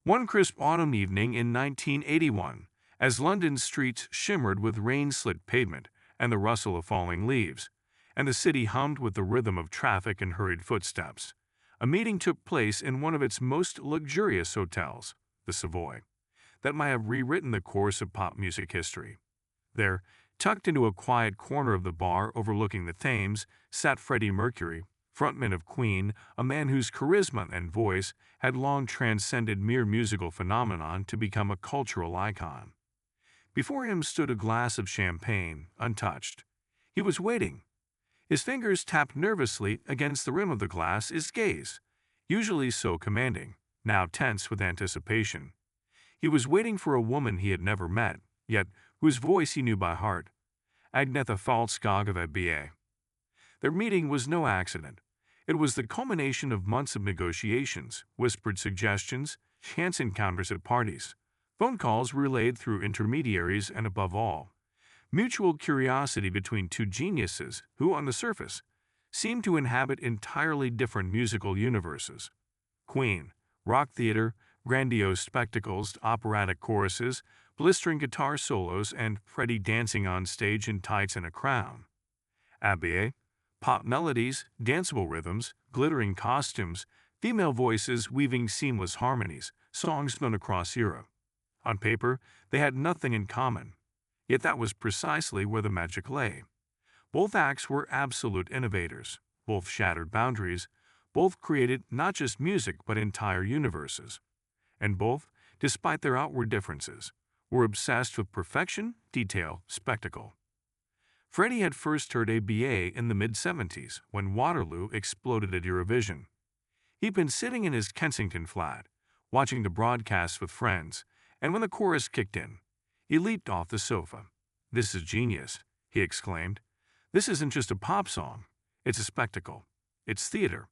One crisp autumn evening in 1981, as London's streets shimmered with rain-slit pavement and the rustle of falling leaves, and the city hummed with the rhythm of traffic and hurried footsteps, a meeting took place in one of its most luxurious hotels, the Savoy, that might have rewritten the course of pop music history. There, tucked into a quiet corner of the bar overlooking the Thames, sat Freddie Mercury, frontman of Queen, a man whose charisma and voice had long transcended mere musical phenomenon to become a cultural icon. Before him stood a glass of champagne, untouched. He was waiting. His fingers tapped nervously against the rim of the glass, his gaze, usually so commanding, now tense with anticipation. He was waiting for a woman he had never met, yet whose voice he knew by heart, AGNETHA'S of ABBA. Their meeting was no accident. It was the culmination of months of negotiations, whispered suggestions, chance encounters at parties, phone calls relayed through intermediaries, and above all, mutual curiosity between two geniuses who, on the surface, seemed to inhabit entirely different musical universes. Queen, rock theater, grandiose spectacles, operatic choruses, blistering guitar solos, and Freddie dancing on stage in tights and a crown. ABBA, pop melodies, danceable rhythms, glittering costumes, female voices weaving seamless harmonies, songs known across Europe. On paper, they had nothing in common. Yet that was precisely where the magic lay. Both acts were absolute innovators. Both shattered boundaries. Both created not just music but entire universes. And both, despite their outward differences, were obsessed with perfection, detail, spectacle. Freddie had first heard ABBA in the mid-70s when Waterloo exploded at Eurovision. He'd been sitting in his Kensington flat, watching the broadcast with friends, and when the chorus kicked in, he leaped off the sofa. "This is genius," he exclaimed. "This isn't just a pop song. It's a spectacle. It's theater."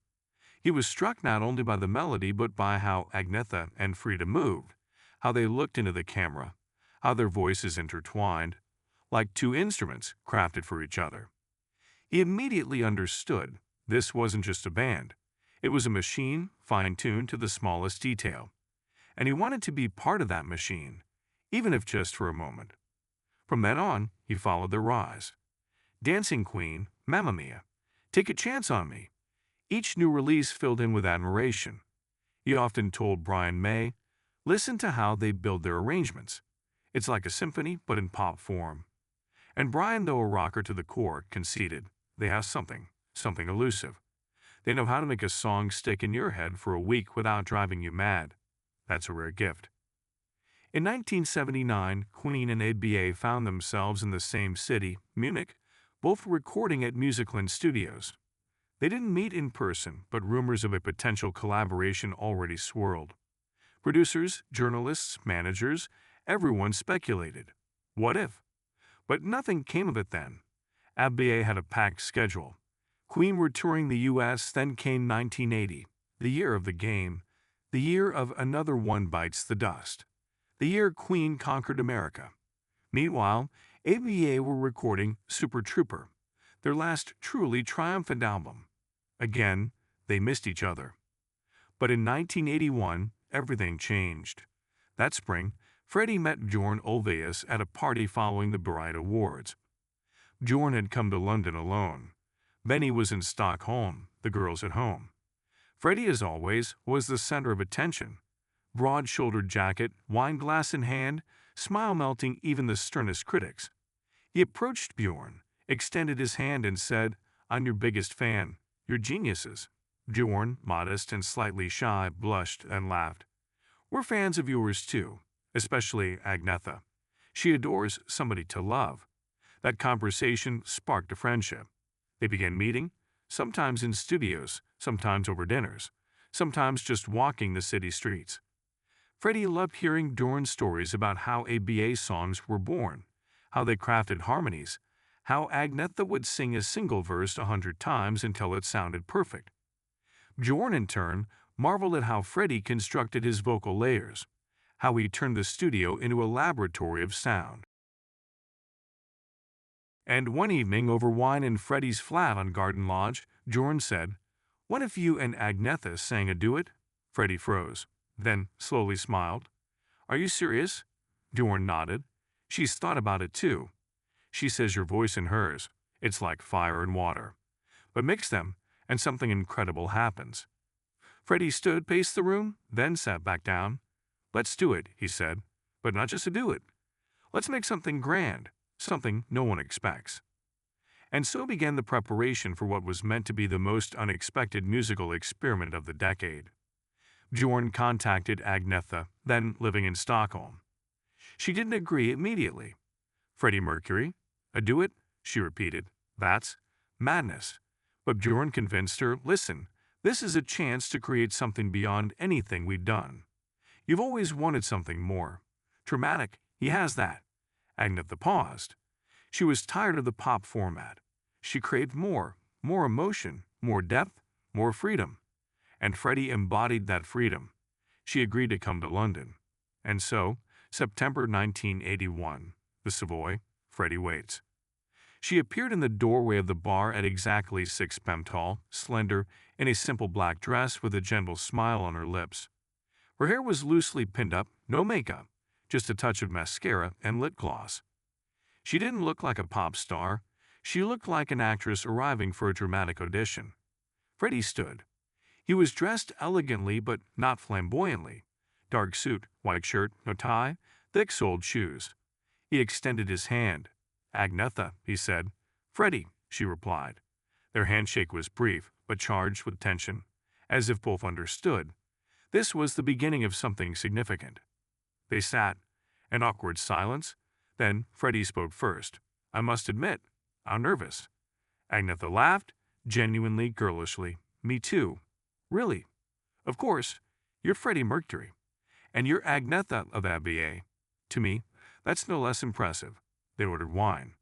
He was struck not only by the melody but by how Agnetha and Frida moved, how they looked into the camera, how their voices intertwined, like two instruments crafted for each other. He immediately understood this wasn't just a band. It was a machine fine-tuned to the smallest detail. And he wanted to be part of that machine, even if just for a moment. From then on, he followed their rise. Dancing Queen, Mamma Mia, Take a Chance on Me. Each new release filled him with admiration. He often told Brian May, "Listen to how they build their arrangements. It's like a symphony, but in pop form." And Brian, though a rocker to the core, conceded, "They have something elusive. They know how to make a song stick in your head for a week without driving you mad. That's a rare gift." In 1979, Queen and ABBA found themselves in the same city, Munich, both recording at Musicland Studios. They didn't meet in person, but rumors of a potential collaboration already swirled. Producers, journalists, managers, everyone speculated. What if? But nothing came of it then. ABBA had a packed schedule. Queen were touring the U.S., then came 1980, the year of the game, the year of Another One Bites the Dust, the year Queen conquered America. Meanwhile, ABBA were recording Super Trooper, their last truly triumphant album. Again, they missed each other. But in 1981, everything changed. That spring, Freddie met Bjorn Ulvaeus at a party following the Bright Awards. Bjorn had come to London alone. Benny was in Stockholm, the girls at home. Freddie, as always, was the center of attention. Broad-shouldered jacket, wine glass in hand, smile melting even the sternest critics. He approached Bjorn, extended his hand and said, "I'm your biggest fan. You're geniuses." Bjorn, modest and slightly shy, blushed and laughed. "We're fans of yours too, especially Agnetha. She adores somebody to love." That conversation sparked a friendship. They began meeting, sometimes in studios, sometimes over dinners, sometimes just walking the city streets. Freddie loved hearing Bjorn's stories about how ABBA songs were born, how they crafted harmonies, how Agnetha would sing a single verse 100 times until it sounded perfect. Bjorn, in turn, marveled at how Freddie constructed his vocal layers, how he turned the studio into a laboratory of sound. And one evening over wine in Freddie's flat on Garden Lodge, Bjorn said, "What if you and Agnetha sang a duet?" Freddie froze. then slowly smiled. Are you serious? Bjorn nodded. She's thought about it too. She says your voice and hers, it's like fire and water. But mix them, and something incredible happens. Freddie stood, paced the room, then sat back down. Let's do it, he said. But not just to do it. Let's make something grand, something no one expects. And so began the preparation for what was meant to be the most unexpected musical experiment of the decade. Bjorn contacted Agnetha, then living in Stockholm. She didn't agree immediately. Freddie Mercury? A duet? She repeated. That's madness. But Bjorn convinced her, listen, this is a chance to create something beyond anything we've done. You've always wanted something more. Dramatic, he has that. Agnetha paused. She was tired of the pop format. She craved more emotion, more depth, more freedom. And Freddie embodied that freedom. She agreed to come to London. And so, September 1981, the Savoy, Freddie waits. She appeared in the doorway of the bar at exactly 6 p.m. tall, slender, in a simple black dress with a gentle smile on her lips. Her hair was loosely pinned up, no makeup, just a touch of mascara and lip gloss. She didn't look like a pop star. She looked like an actress arriving for a dramatic audition. Freddie stood. He was dressed elegantly but not flamboyantly. Dark suit, white shirt, no tie, thick-soled shoes. He extended his hand. Agnetha, he said. Freddie, she replied. Their handshake was brief, but charged with tension, as if both understood. This was the beginning of something significant. They sat, an awkward silence. Then Freddie spoke first. I must admit, I'm nervous. Agnetha laughed, genuinely, girlishly. Me too. Really? Of course, you're Freddie Mercury. And you're Agnetha of ABBA. To me, that's no less impressive. They ordered wine.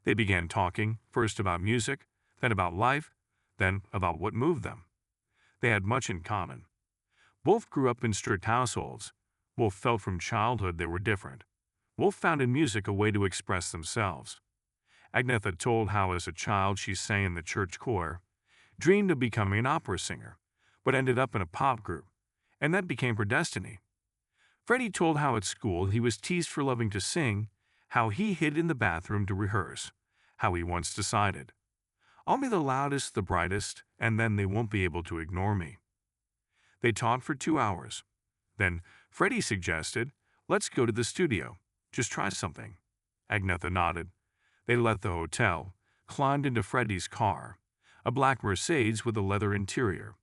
They began talking, first about music, then about life, then about what moved them. They had much in common. Both grew up in strict households. Both felt from childhood they were different. Both found in music a way to express themselves. Agnetha told how as a child she sang in the church choir, dreamed of becoming an opera singer, but ended up in a pop group, and that became her destiny. Freddie told how at school he was teased for loving to sing, how he hid in the bathroom to rehearse, how he once decided, I'll be the loudest, the brightest, and then they won't be able to ignore me. They talked for 2 hours. Then Freddie suggested, let's go to the studio, just try something. Agnetha nodded. They left the hotel, climbed into Freddie's car, a black Mercedes with a leather interior,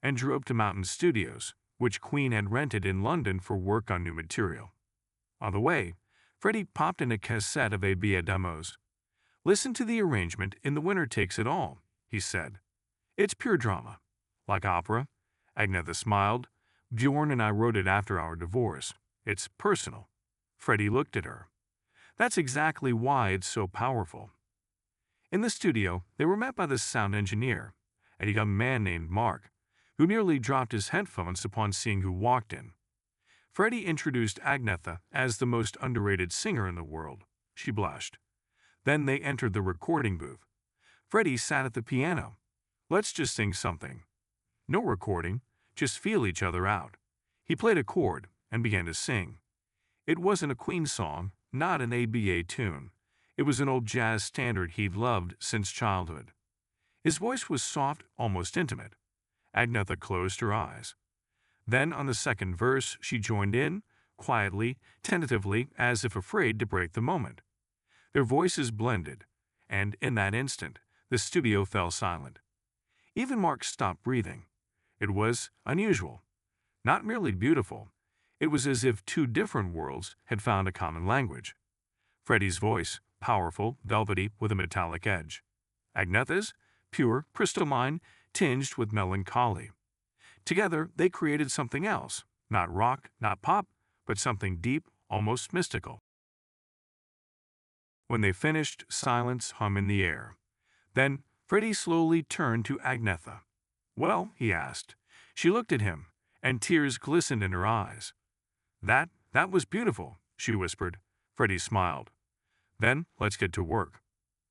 and drove up to Mountain Studios, which Queen had rented in London for work on new material. On the way, Freddie popped in a cassette of ABBA demos. Listen to the arrangement in The Winner Takes It All, he said. It's pure drama. Like opera. Agnetha smiled. Bjorn and I wrote it after our divorce. It's personal. Freddie looked at her. That's exactly why it's so powerful. In the studio, they were met by the sound engineer, a young man named Mark, who nearly dropped his headphones upon seeing who walked in. Freddie introduced Agnetha as the most underrated singer in the world. She blushed. Then they entered the recording booth. Freddie sat at the piano. Let's just sing something. No recording, just feel each other out. He played a chord and began to sing. It wasn't a Queen song, not an ABBA tune. It was an old jazz standard he'd loved since childhood. His voice was soft, almost intimate. Agnetha closed her eyes. Then, on the second verse, she joined in, quietly, tentatively, as if afraid to break the moment. Their voices blended, and in that instant, the studio fell silent. Even Mark stopped breathing. It was unusual. Not merely beautiful. It was as if two different worlds had found a common language. Freddie's voice, powerful, velvety, with a metallic edge. Agnetha's, pure, crystalline, tinged with melancholy. Together, they created something else, not rock, not pop, but something deep, almost mystical. When they finished, silence hung in the air. Then Freddie slowly turned to Agnetha. Well, he asked. She looked at him, and tears glistened in her eyes. That was beautiful, she whispered. Freddie smiled. Then let's get to work.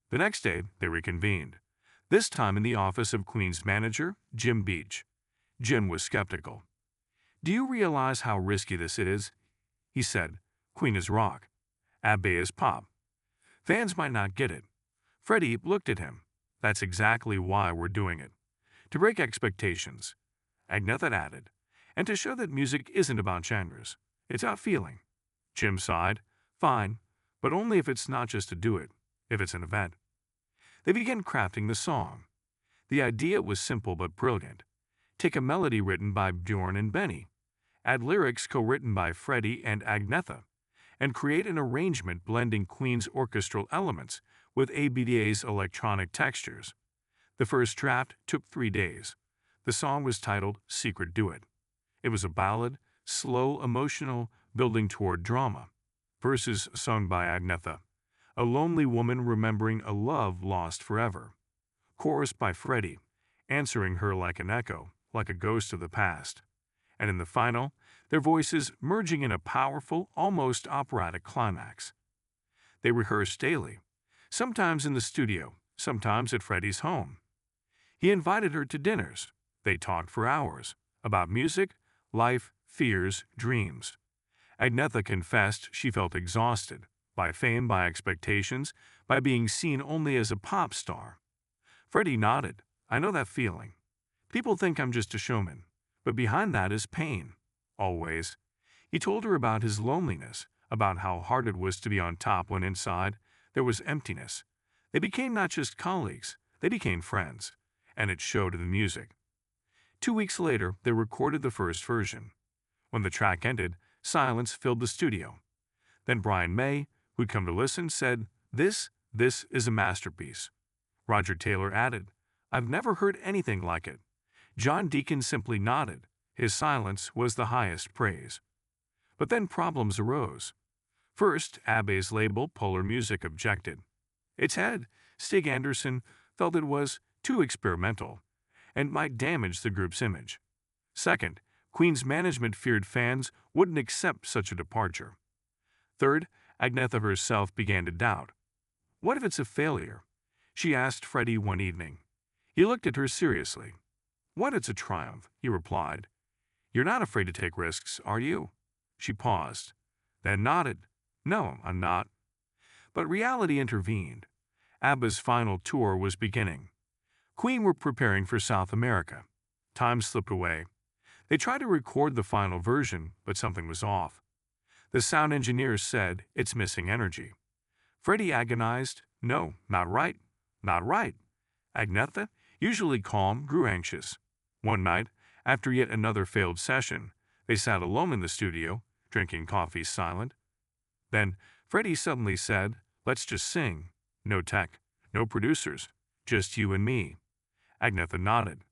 The next day, they reconvened. This time in the office of Queen's manager, Jim Beach. Jim was skeptical. "Do you realize how risky this is?" He said, "Queen is rock. ABBA is pop. Fans might not get it." Freddie looked at him. "That's exactly why we're doing it. To break expectations," Agnetha added, "and to show that music isn't about genres. It's about feeling." Jim sighed. "Fine, but only if it's not just a duet, if it's an event." They began crafting the song. The idea was simple but brilliant. Take a melody written by Bjorn and Benny, add lyrics co-written by Freddie and Agnetha, and create an arrangement blending Queen's orchestral elements with ABBA's electronic textures. The first draft took 3 days. The song was titled Secret Duet. It was a ballad, slow, emotional, building toward drama. Verses sung by Agnetha, a lonely woman remembering a love lost forever. Chorus by Freddie, answering her like an echo, like a ghost of the past. And in the final, their voices merging in a powerful, almost operatic climax. They rehearsed daily, sometimes in the studio, sometimes at Freddie's home. He invited her to dinners. They talked for hours about music, life, fears, dreams. Agnetha confessed she felt exhausted by fame, by expectations, by being seen only as a pop star. Freddie nodded. "I know that feeling. People think I'm just a showman, but behind that is pain. Always." He told her about his loneliness, about how hard it was to be on top when inside there was emptiness. They became not just colleagues, they became friends, and it showed in the music. 2 weeks later, they recorded the first version. When the track ended, silence filled the studio. Then Brian May, who'd come to listen, said, This is a masterpiece." Roger Taylor added, "I've never heard anything like it." John Deacon simply nodded. His silence was the highest praise. But then problems arose. First, ABBA's label, Polar Music, objected. Its head, Stig Anderson, felt it was too experimental and might damage the group's image. Second, Queen's management feared fans wouldn't accept such a departure. Third, Agnetha herself began to doubt. "What if it's a failure?" she asked Freddie one evening. He looked at her seriously. "What, it's a triumph," he replied. "You're not afraid to take risks, are you?" She paused, then nodded. "No, I'm not." But reality intervened. ABBA's final tour was beginning. Queen were preparing for South America. Time slipped away. They tried to record the final version, but something was off. The sound engineer said, "It's missing energy." Freddie agonized, "No, not right, not right." Agnetha, usually calm, grew anxious. One night, after yet another failed session, they sat alone in the studio, drinking coffee silent. Then Freddie suddenly said, "Let's just sing. No tech, no producers, just you and me." Agnetha nodded.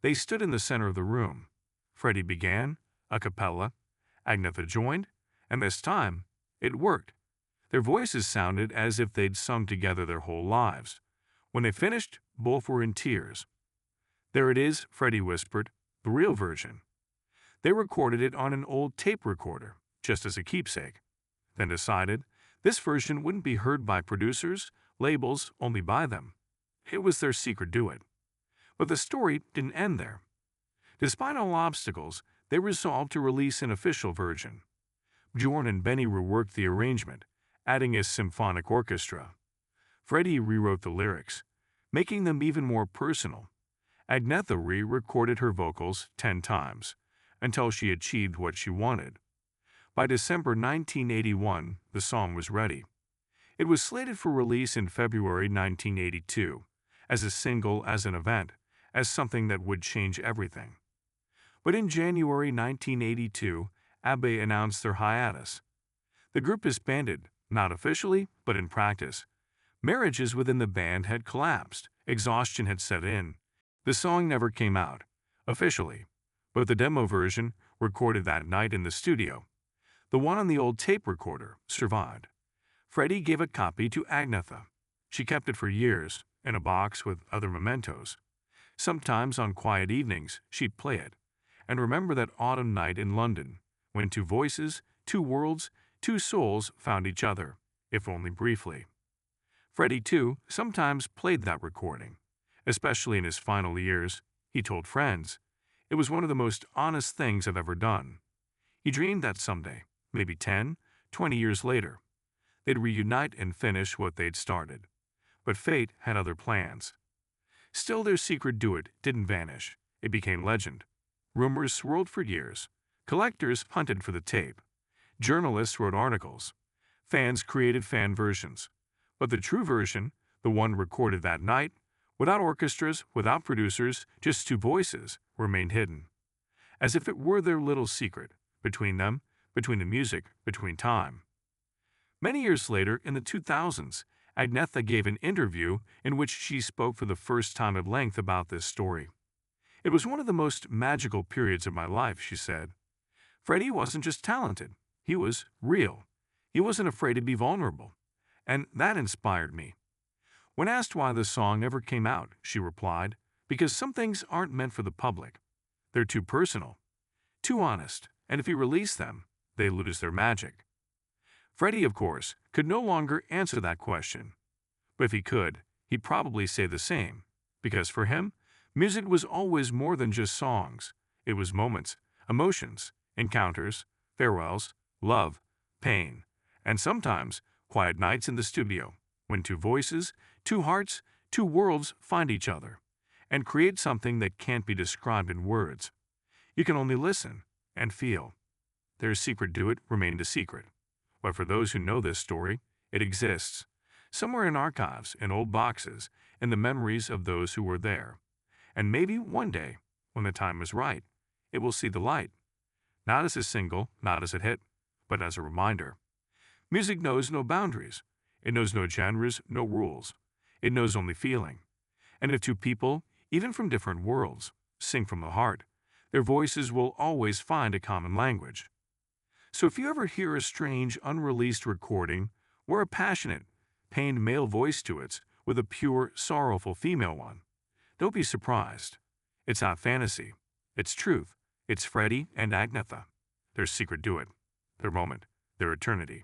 They stood in the center of the room. Freddie began, a cappella. Agnetha joined, and this time, it worked. Their voices sounded as if they'd sung together their whole lives. When they finished, both were in tears. "There it is," Freddie whispered, "the real version." They recorded it on an old tape recorder, just as a keepsake, then decided this version wouldn't be heard by producers, labels, only by them. It was their secret duet. But the story didn't end there. Despite all obstacles, they resolved to release an official version. Bjorn and Benny reworked the arrangement, adding a symphonic orchestra. Freddie rewrote the lyrics, making them even more personal. Agnetha re-recorded her vocals 10 times, until she achieved what she wanted. By December 1981, the song was ready. It was slated for release in February 1982, as a single, as an event, as something that would change everything. But in January 1982, ABBA announced their hiatus. The group disbanded, not officially, but in practice. Marriages within the band had collapsed, exhaustion had set in. The song never came out, officially, but the demo version, recorded that night in the studio, the one on the old tape recorder, survived. Freddie gave a copy to Agnetha. She kept it for years, in a box with other mementos. Sometimes on quiet evenings, she'd play it, and remember that autumn night in London, when two voices, two worlds, two souls found each other, if only briefly. Freddie, too, sometimes played that recording, especially in his final years. He told friends, It was one of the most honest things I've ever done. He dreamed that someday, maybe 10, 20 years later, they'd reunite and finish what they'd started. But fate had other plans. Still, their secret duet didn't vanish. It became legend. Rumors swirled for years. Collectors hunted for the tape. Journalists wrote articles. Fans created fan versions. But the true version, the one recorded that night, without orchestras, without producers, just two voices, remained hidden. As if it were their little secret, between them, between the music, between time. Many years later, in the 2000s, Agnetha gave an interview in which she spoke for the first time at length about this story. It was one of the most magical periods of my life, she said. Freddie wasn't just talented, he was real. He wasn't afraid to be vulnerable. And that inspired me. When asked why the song never came out, she replied, because some things aren't meant for the public. They're too personal, too honest, and if you release them, they lose their magic. Freddie, of course, could no longer answer that question. But if he could, he'd probably say the same, because for him, music was always more than just songs. It was moments, emotions, encounters, farewells, love, pain, and sometimes quiet nights in the studio, when two voices, two hearts, two worlds find each other, and create something that can't be described in words. You can only listen and feel. Their secret duet remained a secret. But for those who know this story, it exists, somewhere in archives, in old boxes, in the memories of those who were there. And maybe one day, when the time is right, it will see the light. Not as a single, not as a hit, but as a reminder. Music knows no boundaries. It knows no genres, no rules. It knows only feeling. And if two people, even from different worlds, sing from the heart, their voices will always find a common language. So if you ever hear a strange, unreleased recording or a passionate, pained male voice duets with a pure, sorrowful female one, don't be surprised. It's not fantasy. It's truth. It's Freddie and Agnetha, their secret duet, their moment, their eternity.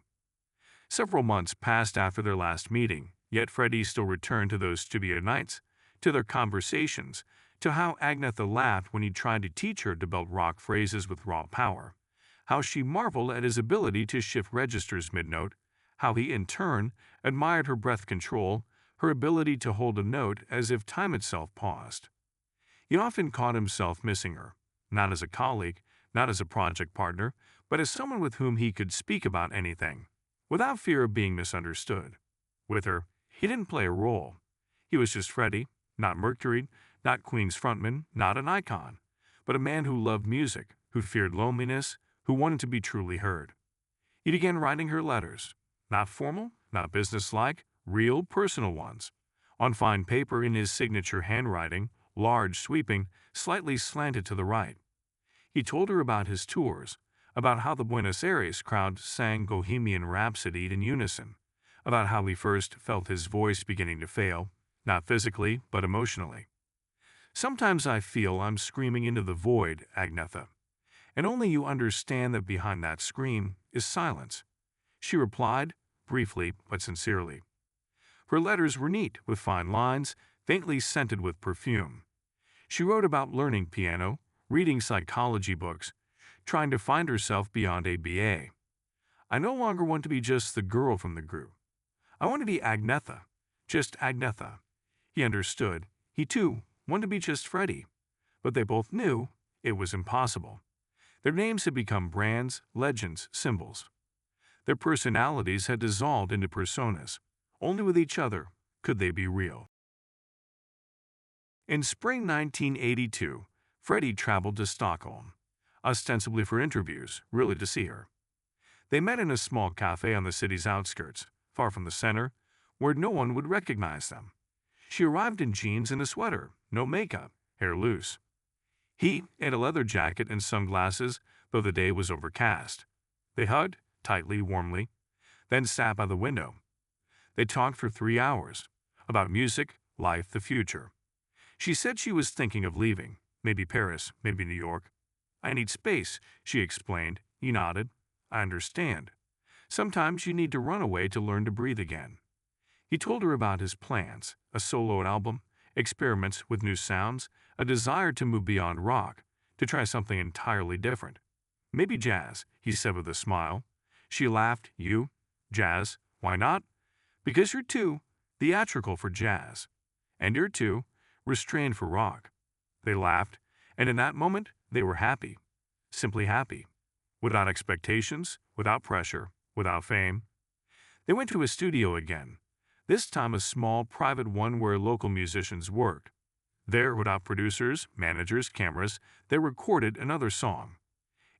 Several months passed after their last meeting, yet Freddie still returned to those studio nights, to their conversations, to how Agnetha laughed when he tried to teach her to belt rock phrases with raw power, how she marveled at his ability to shift registers mid-note, how he in turn admired her breath control, her ability to hold a note as if time itself paused. He often caught himself missing her, not as a colleague, not as a project partner, but as someone with whom he could speak about anything, without fear of being misunderstood. With her, he didn't play a role. He was just Freddie, not Mercury, not Queen's frontman, not an icon, but a man who loved music, who feared loneliness, who wanted to be truly heard. He began writing her letters, not formal, not businesslike, real, personal ones, on fine paper in his signature handwriting, large, sweeping, slightly slanted to the right. He told her about his tours, about how the Buenos Aires crowd sang Bohemian Rhapsody in unison, about how he first felt his voice beginning to fail, not physically, but emotionally. Sometimes I feel I'm screaming into the void, Agnetha, and only you understand that behind that scream is silence. She replied, briefly but sincerely. Her letters were neat, with fine lines, faintly scented with perfume. She wrote about learning piano, reading psychology books, trying to find herself beyond ABBA. I no longer want to be just the girl from the group. I want to be Agnetha, just Agnetha. He understood. He, too, wanted to be just Freddie. But they both knew it was impossible. Their names had become brands, legends, symbols. Their personalities had dissolved into personas. Only with each other could they be real. In spring 1982, Freddie traveled to Stockholm, ostensibly for interviews, really to see her. They met in a small cafe on the city's outskirts, far from the center, where no one would recognize them. She arrived in jeans and a sweater, no makeup, hair loose. He in a leather jacket and sunglasses, though the day was overcast. They hugged, tightly, warmly, then sat by the window. They talked for 3 hours, about music, life, the future. She said she was thinking of leaving, maybe Paris, maybe New York. I need space, she explained. He nodded. I understand. Sometimes you need to run away to learn to breathe again. He told her about his plans, a solo album, experiments with new sounds, a desire to move beyond rock, to try something entirely different. Maybe jazz, he said with a smile. She laughed. You? Jazz? Why not? Because you're too theatrical for jazz. And you're too restrained for rock. They laughed, and in that moment, they were happy. Simply happy. Without expectations, without pressure, without fame. They went to a studio again, this time a small private one where local musicians worked. There, without producers, managers, cameras, they recorded another song.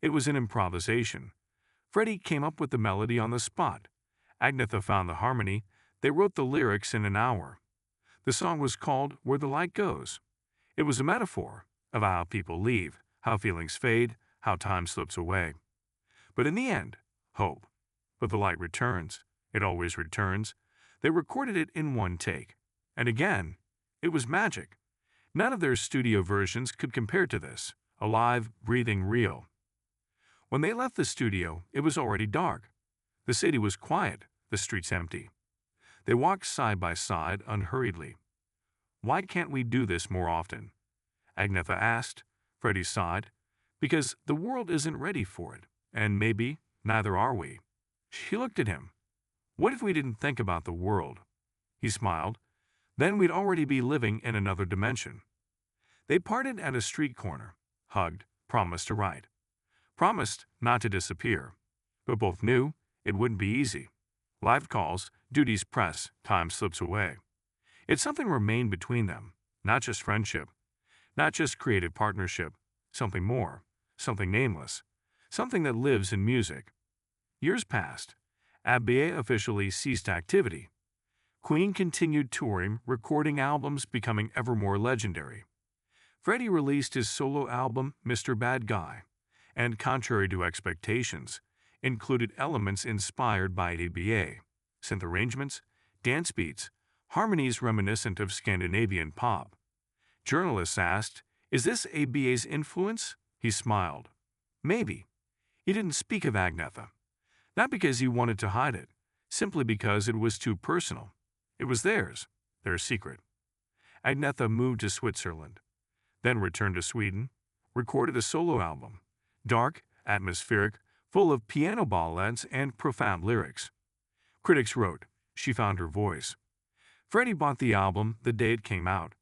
It was an improvisation. Freddie came up with the melody on the spot. Agnetha found the harmony. They wrote the lyrics in an hour. The song was called Where the Light Goes. It was a metaphor of how people leave, how feelings fade, how time slips away. But in the end, hope. But the light returns. It always returns. They recorded it in one take. And again, it was magic. None of their studio versions could compare to this. Alive, breathing, real. When they left the studio, it was already dark. The city was quiet, the streets empty. They walked side by side unhurriedly. Why can't we do this more often? Agnetha asked. Freddie sighed. Because the world isn't ready for it, and maybe neither are we. She looked at him. What if we didn't think about the world? He smiled. Then we'd already be living in another dimension. They parted at a street corner, hugged, promised to write. Promised not to disappear. But both knew it wouldn't be easy. Life calls, duties press, time slips away. Yet something remained between them, not just friendship, not just creative partnership, something more, something nameless, something that lives in music. Years passed. ABBA officially ceased activity. Queen continued touring, recording albums becoming ever more legendary. Freddie released his solo album, Mr. Bad Guy, and contrary to expectations, included elements inspired by ABBA, synth arrangements, dance beats, harmonies reminiscent of Scandinavian pop. Journalists asked, "Is this ABBA's influence?" He smiled. Maybe. He didn't speak of Agnetha. Not because he wanted to hide it, simply because it was too personal. It was theirs, their secret. Agnetha moved to Switzerland, then returned to Sweden, recorded a solo album, dark, atmospheric, full of piano ballads and profound lyrics. Critics wrote, she found her voice. Freddie bought the album the day it came out,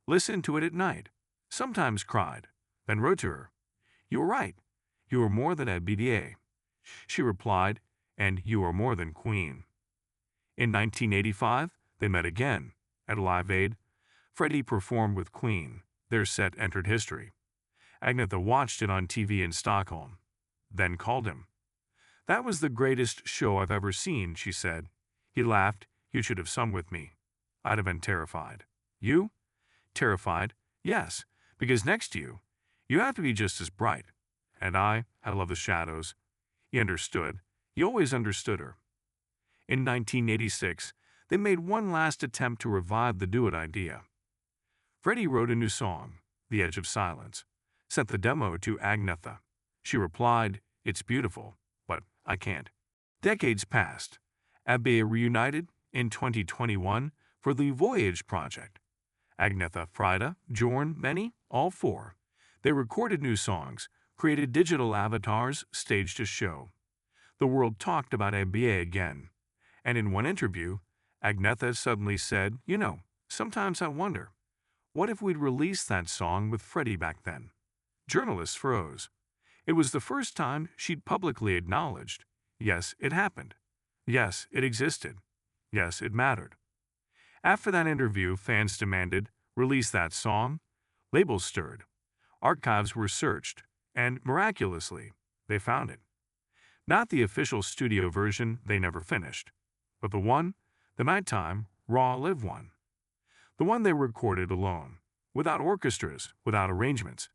listened to it at night, sometimes cried, then wrote to her, "You were right. You are more than ABBA." She replied, "And you are more than Queen." In 1985, they met again. At Live Aid, Freddie performed with Queen. Their set entered history. Agnetha watched it on TV in Stockholm, then called him. "That was the greatest show I've ever seen," she said. He laughed. "You should have sung with me." I'd have been terrified. You? Terrified? Yes, because next to you, you have to be just as bright. And I love the shadows. He understood. He always understood her. In 1986, they made one last attempt to revive the duet idea. Freddie wrote a new song, The Edge of Silence, sent the demo to Agnetha. She replied, "It's beautiful, but I can't." Decades passed. ABBA reunited in 2021 for the Voyage project. Agnetha, Frida, Jorn, Benny, all four. They recorded new songs, created digital avatars, staged a show. The world talked about ABBA again. And in one interview, Agnetha suddenly said, sometimes I wonder, what if we'd released that song with Freddie back then? Journalists froze. It was the first time she'd publicly acknowledged, yes, it happened. Yes, it existed. Yes, it mattered. After that interview, fans demanded, "Release that song." Labels stirred. Archives were searched, and miraculously, they found it. Not the official studio version they never finished, but the one, the nighttime, raw live one. The one they recorded alone, without orchestras, without arrangements,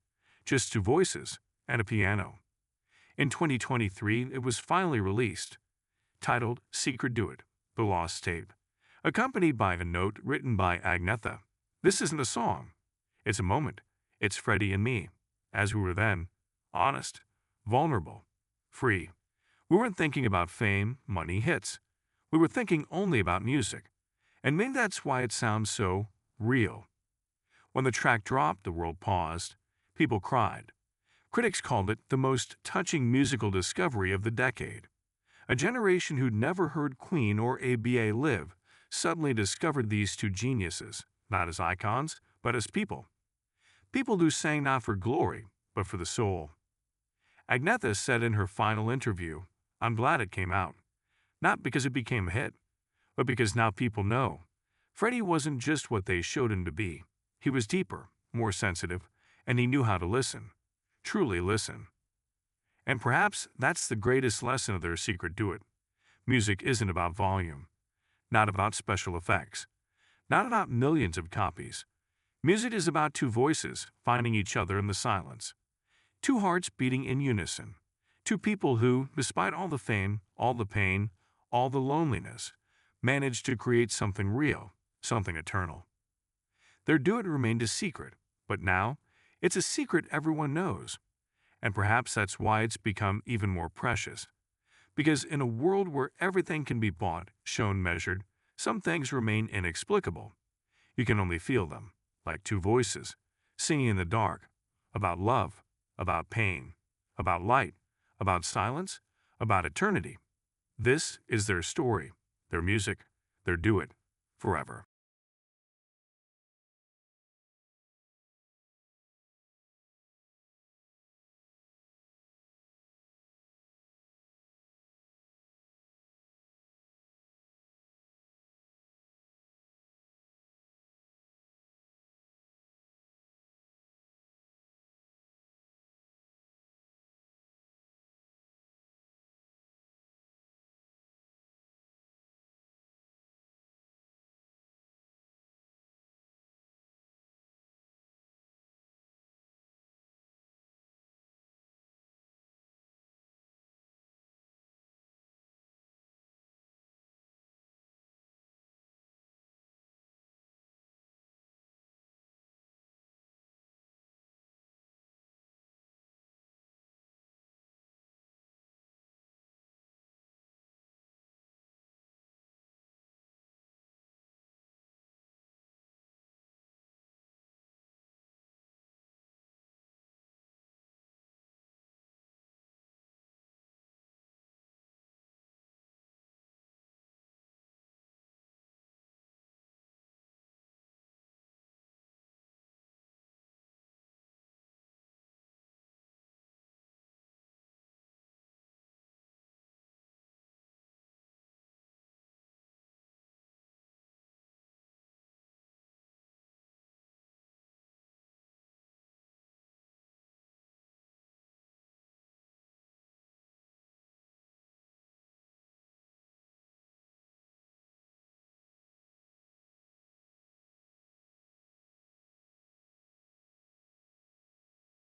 just two voices and a piano. In 2023, it was finally released, titled Secret Duet, The Lost Tape, accompanied by a note written by Agnetha. This isn't a song. It's a moment. It's Freddie and me, as we were then, honest, vulnerable, free. We weren't thinking about fame, money, hits. We were thinking only about music. And maybe that's why it sounds so real. When the track dropped, the world paused. People cried. Critics called it the most touching musical discovery of the decade. A generation who'd never heard Queen or ABBA live suddenly discovered these two geniuses, not as icons, but as people. People who sang not for glory, but for the soul. Agnetha said in her final interview, "I'm glad it came out. Not because it became a hit, but because now people know. Freddie wasn't just what they showed him to be. He was deeper, more sensitive, and he knew how to listen. Truly listen." And perhaps that's the greatest lesson of their secret duet. Music isn't about volume, not about special effects, not about millions of copies. Music is about two voices finding each other in the silence. Two hearts beating in unison. Two people who, despite all the fame, all the pain, all the loneliness, managed to create something real, something eternal. Their duet remained a secret, but now it's a secret everyone knows. And perhaps that's why it's become even more precious. Because in a world where everything can be bought, shown, measured, some things remain inexplicable. You can only feel them, like two voices, singing in the dark, about love, about pain, about light, about silence, about eternity. This is their story, their music, their duet, forever.